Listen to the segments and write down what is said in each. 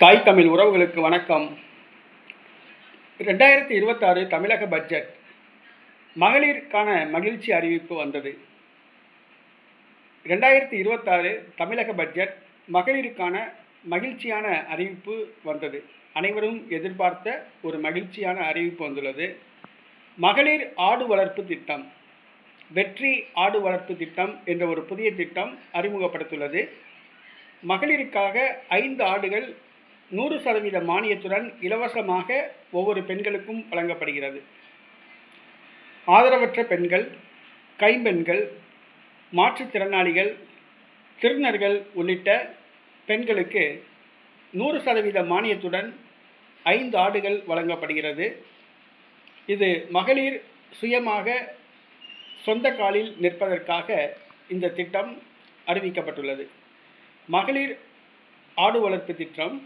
தாய் தமிழ் உறவுகளுக்கு வணக்கம். 2026 தமிழக பட்ஜெட் மகளிருக்கான மகிழ்ச்சி அறிவிப்பு வந்தது. 2026 தமிழக பட்ஜெட் மகளிருக்கான மகிழ்ச்சியான அறிவிப்பு வந்தது. அனைவரும் எதிர்பார்த்த ஒரு மகிழ்ச்சியான அறிவிப்பு வந்துள்ளது. மகளிர் ஆடு வளர்ப்பு திட்டம், வெற்றி ஆடு வளர்ப்பு திட்டம் என்ற ஒரு புதிய திட்டம் அறிமுகப்படுத்தியுள்ளது. மகளிருக்காக 5 ஆடுகள் 100% மானியத்துடன் இலவசமாக ஒவ்வொரு பெண்களுக்கும் வழங்கப்படுகிறது. ஆதரவற்ற பெண்கள், கைம்பெண்கள், மாற்றுத்திறனாளிகள், திருநர்கள் உள்ளிட்ட பெண்களுக்கு 100% மானியத்துடன் 5 ஆடுகள் வழங்கப்படுகிறது. இது மகளிர் சுயமாக சொந்த காலில் நிற்பதற்காக இந்த திட்டம் அறிவிக்கப்பட்டுள்ளது. மகளிர் ஆடு வளர்ப்பு திட்டம்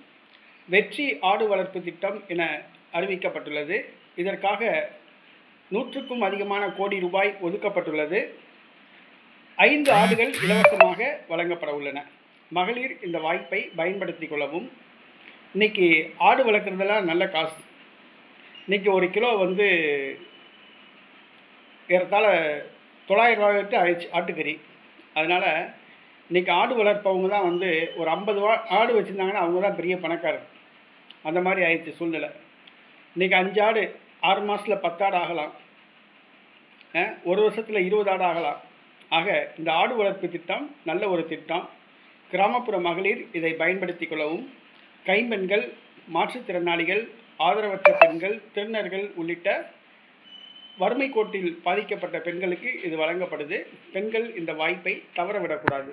வெற்றி ஆடு வளர்ப்பு திட்டம் என அறிவிக்கப்பட்டுள்ளது. இதற்காக 100க்கும் அதிகமான கோடி ரூபாய் ஒதுக்கப்பட்டுள்ளது. 5 ஆடுகள் இலவசமாக வழங்கப்பட உள்ளன. மகளிர் இந்த வாய்ப்பை பயன்படுத்திக் கொள்ளவும். இன்னைக்கு ஆடு வளர்க்குறதெல்லாம் நல்ல காசு. இன்னைக்கு ஒரு கிலோ ஏறத்தாழ 900 ரூபாய்க்கு ஆயிடுச்சு ஆட்டுக்கறி. அதனால் இன்றைக்கி ஆடு வளர்ப்பவங்க தான் ஒரு 50 ஆடு வச்சுருந்தாங்கன்னா அவங்க தான் பெரிய பணக்காரர். அந்த மாதிரி ஆயிடுச்சு சூழ்நிலை. இன்றைக்கி 5 ஆடு 6 மாதத்தில் 10 ஆடு ஆகலாம், ஒரு வருஷத்தில் 20 ஆடு ஆகலாம். ஆக இந்த ஆடு வளர்ப்பு திட்டம் நல்ல ஒரு திட்டம். கிராமப்புற மகளிர் இதை பயன்படுத்தி கொள்ளவும். கைம்பெண்கள், மாற்றுத்திறனாளிகள், ஆதரவற்ற பெண்கள், திருநர்கள் உள்ளிட்ட வறுமை கோட்டில் பாதிக்கப்பட்ட பெண்களுக்கு இது வழங்கப்படுது. பெண்கள் இந்த வாய்ப்பை தவறவிடக்கூடாது.